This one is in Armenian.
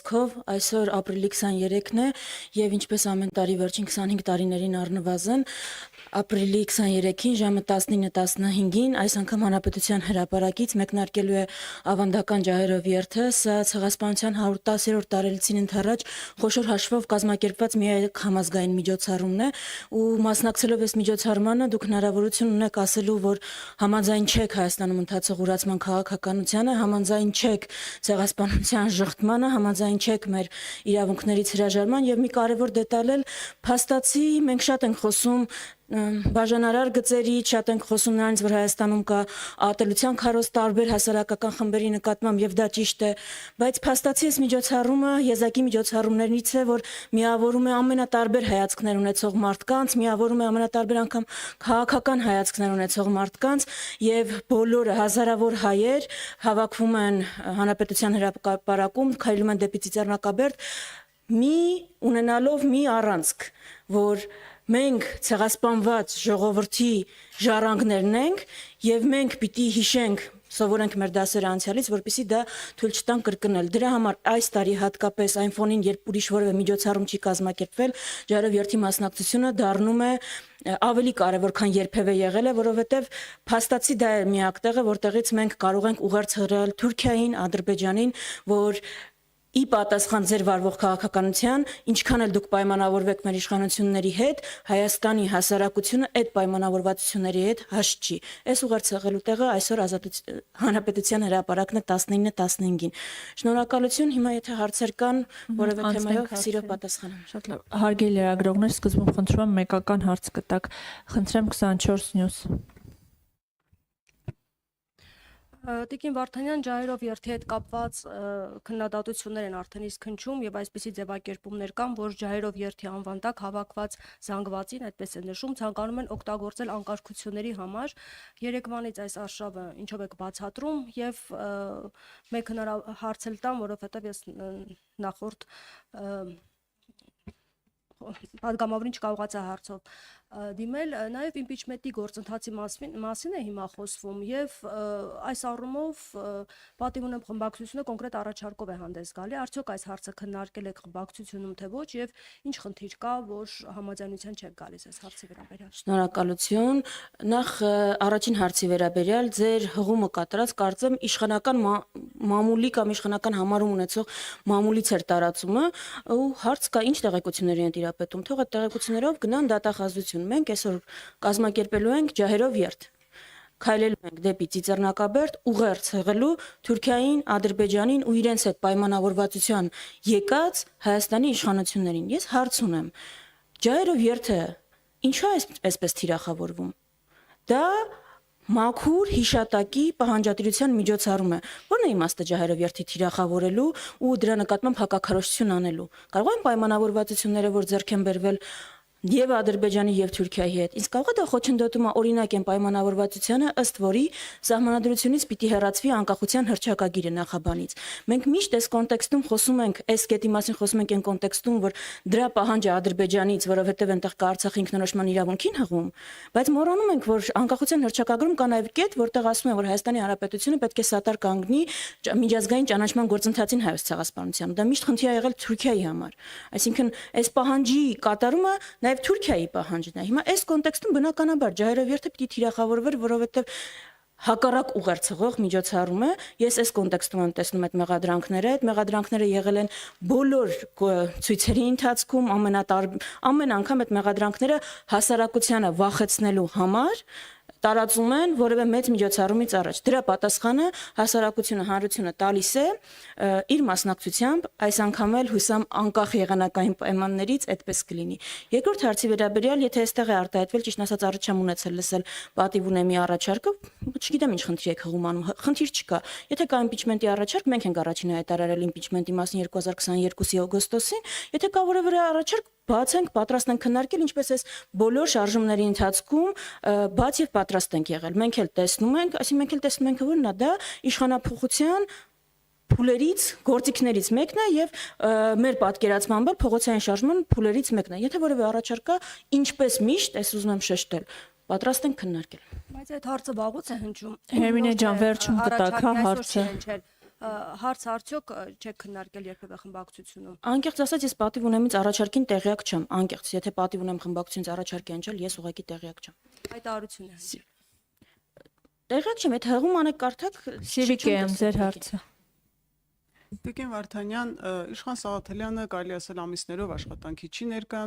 ընթացքով այսօր ապրիլի 23-ն է եւ ինչպես ամեն տարի վերջին 25 տարիներին առնվազն ապրիլի 23-ին ժամը 19:15-ին այս անգամ Հանրապետության հրապարակից մեկնարկելու է ավանդական ջահերով երթը։ Սա Ցեղասպանության 110-րդ տարելիցին ընթരാճ խոշոր հաշվով կազմակերպված միակ համազգային միջոցառումն է ու մասնակցելով այս միջոցառմանը դուք հնարավորություն ունեք ասելու, որ համաձայն չեք Հայաստանում ընթացող ուրացման քաղաքականությանը, համաձայն չեք ցեղասպանության ժխտմանը, համաձայն չեք մեր իրավունքներից հրաժարման եւ մի կարեւոր դետալ էլ փաստացի մենք շատ ենք խոսում բաժանարար գծերի, շատ ենք խոսում նրանից, որ Հայաստանում կա ատելության քարոզ տարբեր հասարակական խմբերի նկատմամբ եւ դա ճիշտ է, բայց փաստացի այս միջոցառումը եզակի միջոցառումներից է, որ միավորում է ամենատարբեր հայացքներ ունեցող մարդկանց, միավորում է ամենատարբեր անգամ քաղաքական հայացքներ ունեցող մարդկանց եւ բոլորը հազարավոր հայեր հավաքվում են Հանրապետության հրապարակում, քայլում են դեպի Ծիծեռնակաբերդ, ունենալով մի առանցք, որ մենք ցեղասպանված ժողովրդի ժառանգներն ենք եւ մենք պիտի հիշենք, սովորենք մեր դասերը անցյալից, որպեսզի դա թույլ չտան կրկնել։ Դրա համար այս տարի հատկապես այն ֆոնին, երբ ուրիշ որևէ միջոցառում չի կազմակերպվել, ջահերով երթի մասնակցությունը դառնում է ավելի կարևոր, քան երբևէ եղել է, որովհետեւ փաստացի դա է միակ տեղը, որտեղից մենք կարող ենք ուղերձ հղել Թուրքիային, Ադրբեջանին, որ ի պատասխան ձեր վարվող քաղաքականության, ինչքան էլ դուք պայմանավորվեք մեր իշխանությունների հետ, Հայաստանի հասարակությունը այդ պայմանավորվածությունների հետ հաշտ չի։ Այս ուղերձ հղելու տեղը այսօր Հանրապետության հրապարակն է 19:15-ին։ Շնորհակալություն, հիմա եթե հարցեր կան, որևէ թեմայով սիրով պատասխանեմ։ Շատ լավ։ Հարգելի լրագրողներ, սկզբում խնդրում եմ մեկական հարց կտակ։ Խնդրեմ 24 News։ Տիկին Վարդանյան, ջահերով երթի հետ կապված քննադատություններ են արդեն իսկ հնչում եւ այսպիսի ձևակերպումներ կան, որ ջահերով երթի անվան տակ հավաքված զանգվածին, այդպես է նշում, ցանկանում են օգտագործել անկարգությունների համար։ Երեկվանից այս արշավը ինչով եք բացատրում եւ մեկ հարց էլ տամ, որովհետեւ ես նախորդ պատգամավորին չկարողացա հարցով դիմել, նաև իմպիչմենտի գործընթացի մասին է հիմա խոսվում եւ այս առումով պատիվ ունեմ խմբակցությունը կոնկրետ առաջարկով է հանդես գալի, արդյոք այս հարցը քննարկել եք խմբակցությունում թե ոչ եւ ինչ խնդիր կա, որ համաձայնության չեք գալիս այս հարցի վերաբերյալ։ Շնորհակալություն։ Նախ առաջին հարցի վերաբերյալ ձեր հղումը կատարած կարծեմ իշխանական մամուլի կամ իշխանական համարում ունեցող մամուլից էր տարածումը ու հարց կա ինչ տեղեկությունների են տիրապետում, թող այդ տեղեկություններով գնան դատախազություն։ Մենք այսօր կազմակերպելու ենք ջահերով երթ։ Քայլելու ենք դեպի Ծիծեռնակաբերդ ուղերձ հղելու Թուրքիային, Ադրբեջանին ու իրենց հետ պայմանավորվածության եկած Հայաստանի իշխանություններին։ Ես հարց ունեմ. ջահերով երթը ինչու է այսպես թիրախավորվում։ Դա մաքուր հիշատակի պահանջատիրության միջոցառում է։ Ո՞րն է իմաստը ջահերով երթի թիրախավորելու ու դրա նկատմամբ հակակարողություն անելու։ Կարող են պայմանավորվածությունները, որ ձեռք են բերվել եւ Ադրբեջանի եւ Թուրքիայի հետ։ Իսկ կարող է դա խոչընդոտում օրինակ են պայմանավորվածությանը, ըստ որի սահմանադրությունից պիտի հեռացվի անկախության հռչակագիրը նախաբանից։ Մենք միշտ այս կոնտեքստում խոսում ենք, այս կետի մասին խոսում ենք այն կոնտեքստում, որ դրա պահանջը Ադրբեջանից, որովհետեւ այնտեղ կա Արցախի ինքնորոշման իրավունքին հղում, բայց մոռանում ենք, որ անկախության հռչակագրում կա նաեւ կետ, որտեղ ասում են, որ Հայաստանի Հանրապետությունը պետք է սատար կանգնի միջազգային ճանաչման գործընթացին հայոց ցեղասպանությամբ։ Դա միշտ խնդիր ա եղել Թուրքիայի համար։ Այսինքն այս պահանջի կատարումը նաև Թուրքիայի պահանջն է։ Հիմա այս կոնտեքստում բնականաբար ջահերով երթը պիտի թիրախավորվեր, որովհետև հակառակ ուղերձ հղող միջոցառում է։ Ես այս կոնտեքստում եմ տեսնում այդ մեղադրանքները։ Այդ մեղադրանքները եղել են բոլոր ցույցերի ընթացքում, ամեն անգամ այդ մեղադրանքները հասարակությանը վախեցնելու համար տարածում են որևէ մեծ միջոցառումից առաջ։ Դրա պատասխանը հասարակությունը, հանրությունը տալիս է իր մասնակցությամբ, այս անգամ էլ հուսամ անկախ եղանակային պայմաններից այդպես կլինի։ Երկրորդ հարցի վերաբերյալ, եթե այստեղ է արտահայտվել, ճիշտ ասած առաջ եմ ունեցել լսել պատիվ ունեմի առաջարկը, չգիտեմ ինչ խնդիր եք հղում անում, խնդիր չկա։ Եթե կա իմպիչմենտի առաջարկ, մենք ենք առաջին հայտարարել իմպիչմենտի մասին 2022-ի օգոստոսին, եթե կա որևէ առաջարկ, բաց ենք, պատրաստ ենք քննարկել, ինչպես այս բոլոր շարժումների ընթացքում բաց եւ պատրաստ ենք եղել։ Մենք էլ տեսնում ենք, այսինքն մենք էլ տեսնում ենք, որ նա դա իշխանափոխության փուլերից, գործիքներից մեկն է եւ մեր պատկերացմամբ փողոցային շարժման փուլերից մեկն է։ Եթե որևէ առաջարկ կա, ինչպես միշտ, այս ուզում եմ շեշտել, պատրաստ ենք քննարկել։ Բայց այդ հարցը վաղուց է հնչում։ Հերմինե ջան, վերջում կտակ, հա, հարցը։ Հարց արդյոք չեք քննարկել երբևէ խմբակցությունում։ Անկեղծ ասած, ես պատիվ ունեմից առաջարկին տեղյակ չեմ, անկեղծ, եթե պատիվ ունեմ խմբակցությունից առաջարկ ընջել, ես ուղղակի տեղյակ չեմ։ Հայտարարություն է։ Տեղյակ չեմ, այդ հղում անեք կարդակ, Սիրիկ եմ ձեր հարցը։ Տիկին Վարդանյան, Իշխան Սաղաթելյանը կարելի ասել ամիսներով աշխատանքի չի ներկայանում